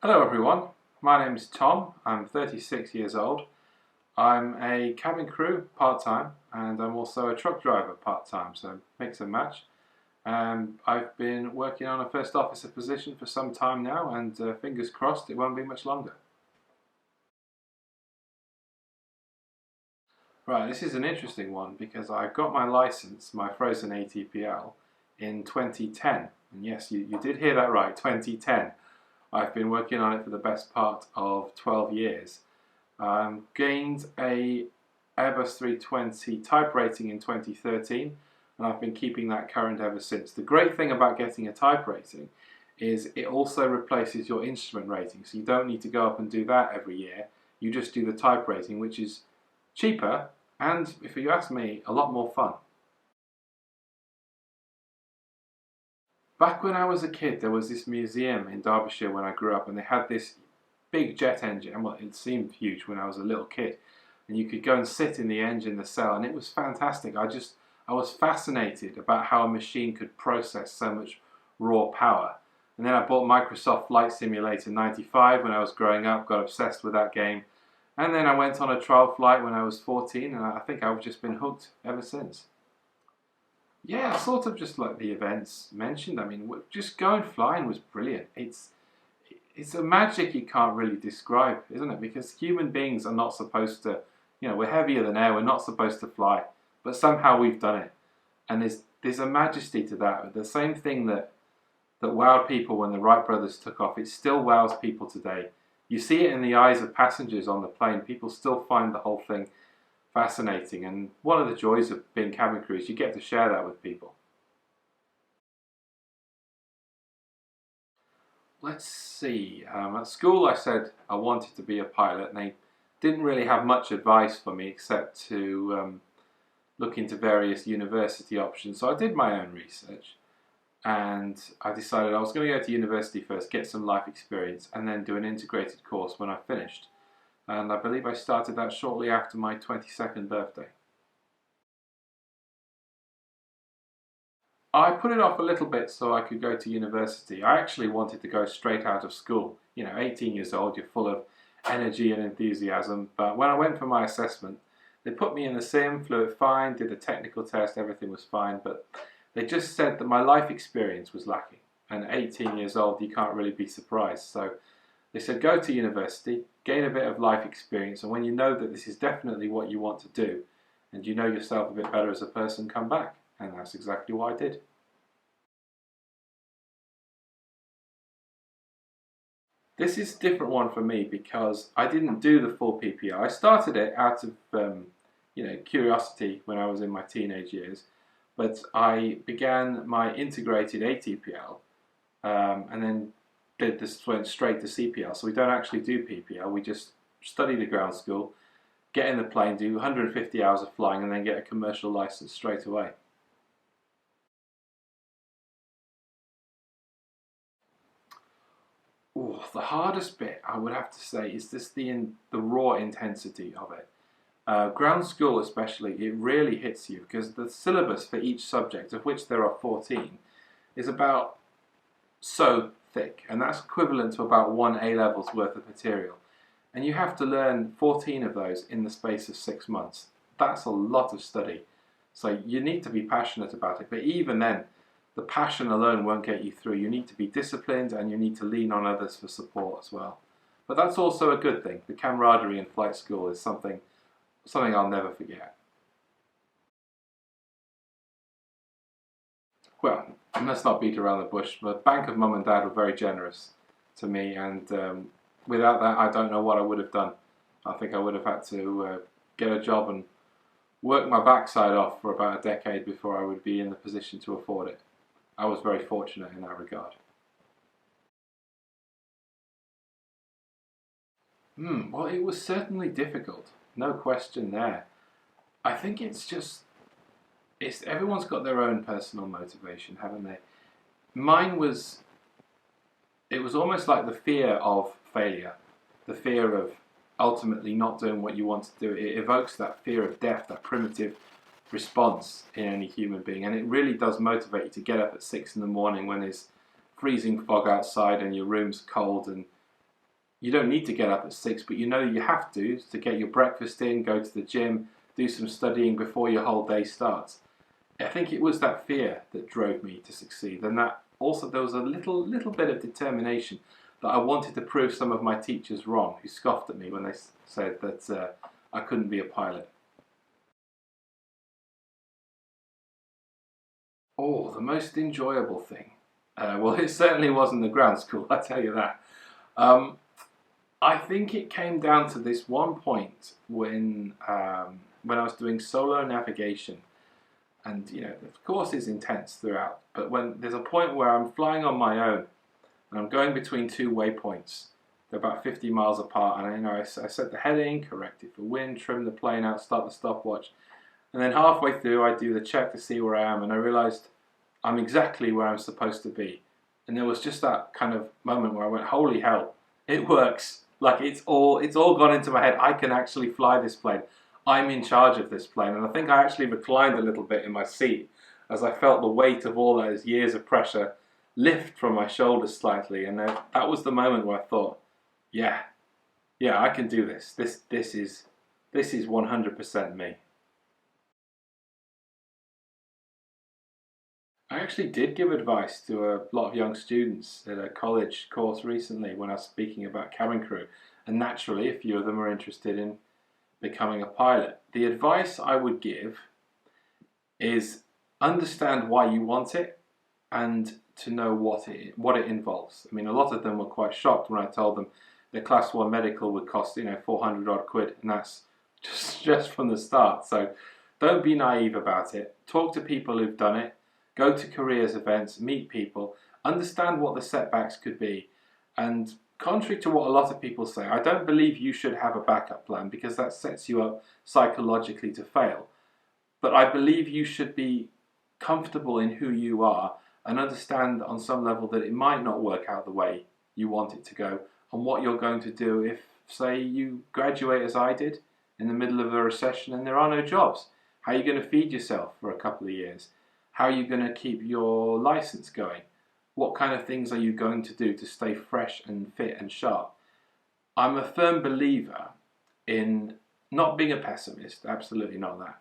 Hello everyone, my name is Tom, I'm 36 years old. I'm a cabin crew part-time and I'm also a truck driver part-time, so mix and match. I've been working on a first officer position for some time now and fingers crossed it won't be much longer. Right, this is an interesting one because I got my license, my frozen ATPL, in 2010. And yes, you did hear that right, 2010. I've been working on it for the best part of 12 years. Gained a Airbus 320 type rating in 2013 and I've been keeping that current ever since. The great thing about getting a type rating is it also replaces your instrument rating, so you don't need to go up and do that every year. You just do the type rating, which is cheaper and, if you ask me, a lot more fun. Back when I was a kid, there was this museum in Derbyshire when I grew up, and they had this big jet engine. Well, it seemed huge when I was a little kid, and you could go and sit in the engine, the cell, and it was fantastic. I was fascinated about how a machine could process so much raw power. And then I bought Microsoft Flight Simulator 95 when I was growing up, got obsessed with that game. And then I went on a trial flight when I was 14, and I think I've just been hooked ever since. Yeah, sort of just like the events mentioned. I mean, just going flying was brilliant. It's a magic you can't really describe, isn't it? Because human beings are not supposed to, we're heavier than air. We're not supposed to fly, but somehow we've done it, and there's a majesty to that. The same thing that wowed people when the Wright brothers took off, it still wows people today. You see it in the eyes of passengers on the plane. People still find the whole thing fascinating, and one of the joys of being cabin crew is you get to share that with people. Let's see, at school I said I wanted to be a pilot and they didn't really have much advice for me except to look into various university options, so I did my own research and I decided I was going to go to university first, get some life experience and then do an integrated course when I finished. And I believe I started that shortly after my 22nd birthday. I put it off a little bit so I could go to university. I actually wanted to go straight out of school. 18 years old, you're full of energy and enthusiasm. But when I went for my assessment, they put me in the sim, flew it fine, did a technical test, everything was fine. But they just said that my life experience was lacking. And at 18 years old, you can't really be surprised. So they said go to university, gain a bit of life experience, and when you know that this is definitely what you want to do, and you know yourself a bit better as a person, come back. And that's exactly what I did. This is a different one for me because I didn't do the full PPL. I started it out of curiosity when I was in my teenage years, but I began my integrated ATPL and then went straight to CPL. So we don't actually do PPL. We just study the ground school, get in the plane, do 150 hours of flying, and then get a commercial license straight away. Ooh, the hardest bit, I would have to say, is just the raw intensity of it. Ground school especially, it really hits you because the syllabus for each subject, of which there are 14, is about so thick, and that's equivalent to about one A-level's worth of material. And you have to learn 14 of those in the space of 6 months. That's a lot of study. So you need to be passionate about it, but even then, the passion alone won't get you through. You need to be disciplined and you need to lean on others for support as well. But that's also a good thing. The camaraderie in flight school is something I'll never forget. Well, let's not beat around the bush. The bank of mum and dad were very generous to me, and without that, I don't know what I would have done. I think I would have had to get a job and work my backside off for about a decade before I would be in the position to afford it. I was very fortunate in that regard. Well, it was certainly difficult, no question there. I think it's everyone's got their own personal motivation, haven't they? Mine was, it was almost like the fear of failure, the fear of ultimately not doing what you want to do. It evokes that fear of death, that primitive response in any human being, and it really does motivate you to get up at 6 in the morning when there's freezing fog outside and your room's cold and you don't need to get up at 6, but you know you have to get your breakfast in, go to the gym, do some studying before your whole day starts. I think it was that fear that drove me to succeed, and that also there was a little bit of determination that I wanted to prove some of my teachers wrong, who scoffed at me when they said that I couldn't be a pilot. Oh, the most enjoyable thing. Well, it certainly wasn't the ground school, I tell you that. Um, I think it came down to this one point when I was doing solo navigation, and the course is intense throughout. But when there's a point where I'm flying on my own and I'm going between two waypoints, they're about 50 miles apart, and I set the heading, correct it for wind, trim the plane out, start the stopwatch, and then halfway through I do the check to see where I am, and I realised I'm exactly where I'm supposed to be. And there was just that kind of moment where I went, holy hell, it works. Like it's all gone into my head. I can actually fly this plane. I'm in charge of this plane. And I think I actually reclined a little bit in my seat as I felt the weight of all those years of pressure lift from my shoulders slightly. And that was the moment where I thought, yeah, I can do this. This is 100% me. I actually did give advice to a lot of young students at a college course recently when I was speaking about cabin crew, and naturally a few of them are interested in becoming a pilot. The advice I would give is understand why you want it and to know what it involves. I mean, a lot of them were quite shocked when I told them the class 1 medical would cost 400 odd quid, and that's just from the start. So don't be naive about it. Talk to people who've done it. Go to careers events, meet people, understand what the setbacks could be. And contrary to what a lot of people say, I don't believe you should have a backup plan because that sets you up psychologically to fail. But I believe you should be comfortable in who you are and understand on some level that it might not work out the way you want it to go, and what you're going to do if, say, you graduate as I did in the middle of a recession and there are no jobs. How are you going to feed yourself for a couple of years? How are you going to keep your license going? What kind of things are you going to do to stay fresh and fit and sharp? I'm a firm believer in not being a pessimist, absolutely not that,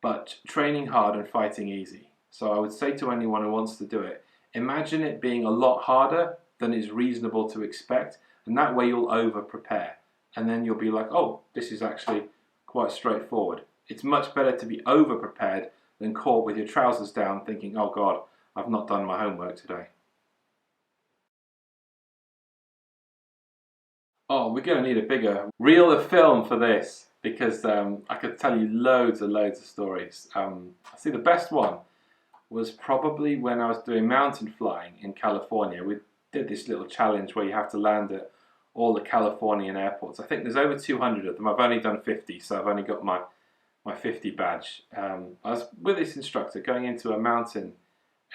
but training hard and fighting easy. So I would say to anyone who wants to do it, imagine it being a lot harder than is reasonable to expect, and that way you'll over prepare. And then you'll be like, oh, this is actually quite straightforward. It's much better to be over prepared than caught with your trousers down thinking, oh God, I've not done my homework today. Oh, we're going to need a bigger reel of film for this because I could tell you loads and loads of stories. See, the best one was probably when I was doing mountain flying in California. We did this little challenge where you have to land at all the Californian airports. I think there's over 200 of them. I've only done 50, so I've only got my 50 badge. I was with this instructor going into a mountain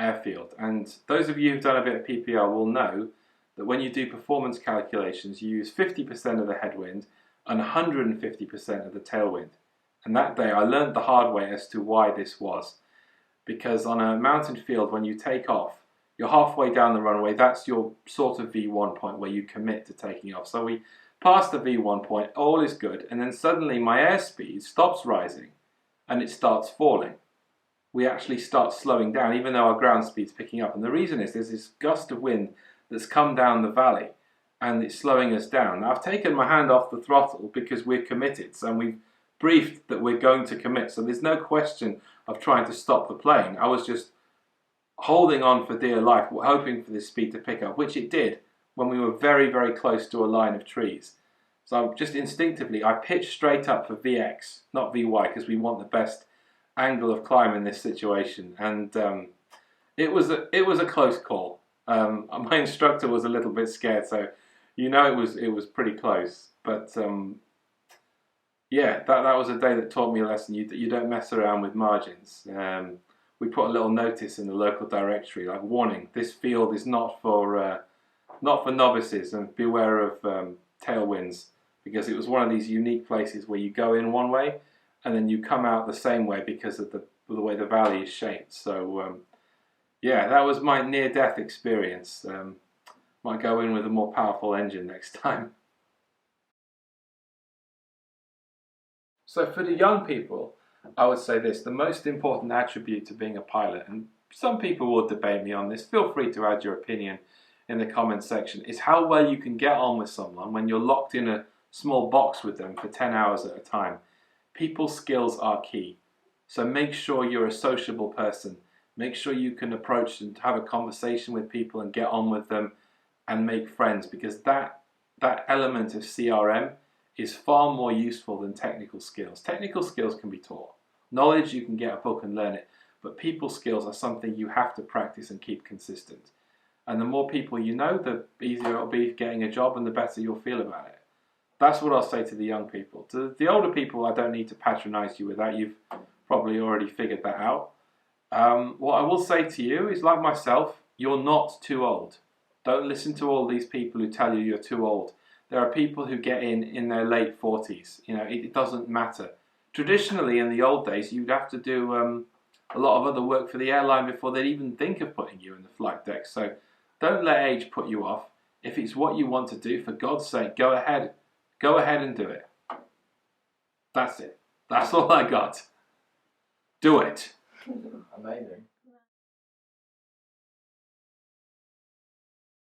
airfield, and those of you who've done a bit of PPL will know that when you do performance calculations, you use 50% of the headwind and 150% of the tailwind. And that day I learned the hard way as to why this was. Because on a mountain field, when you take off, you're halfway down the runway. That's your sort of V1 point where you commit to taking off. So we passed the V1 point, all is good, and then suddenly my airspeed stops rising and it starts falling. We actually start slowing down even though our ground speed's picking up. And the reason is there's this gust of wind that's come down the valley and it's slowing us down. Now I've taken my hand off the throttle because we're committed, so we've briefed that we're going to commit, so there's no question of trying to stop the plane. I was just holding on for dear life, hoping for this speed to pick up, which it did when we were very, very close to a line of trees. So just instinctively, I pitched straight up for VX, not VY, because we want the best angle of climb in this situation. And it was a close call. My instructor was a little bit scared, so it was pretty close. But yeah, that was a day that taught me a lesson. You don't mess around with margins. We put a little notice in the local directory, like warning: this field is not for novices, and beware of tailwinds, because it was one of these unique places where you go in one way and then you come out the same way because of the way the valley is shaped. So yeah, that was my near-death experience. Might go in with a more powerful engine next time. So for the young people, I would say this: the most important attribute to being a pilot, and some people will debate me on this, feel free to add your opinion in the comments section, is how well you can get on with someone when you're locked in a small box with them for 10 hours at a time. People skills are key. So make sure you're a sociable person. Make sure you can approach and have a conversation with people and get on with them and make friends, because that element of CRM is far more useful than technical skills. Technical skills can be taught. Knowledge, you can get a book and learn it. But people skills are something you have to practice and keep consistent. And the more people you know, the easier it'll be getting a job and the better you'll feel about it. That's what I'll say to the young people. To the older people, I don't need to patronize you with that. You've probably already figured that out. What I will say to you is, like myself, you're not too old. Don't listen to all these people who tell you you're too old. There are people who get in their late 40s. You know, it doesn't matter. Traditionally, in the old days, you'd have to do a lot of other work for the airline before they'd even think of putting you in the flight deck. So don't let age put you off. If it's what you want to do, for God's sake, go ahead. Go ahead and do it. That's it. That's all I got. Do it. Amazing.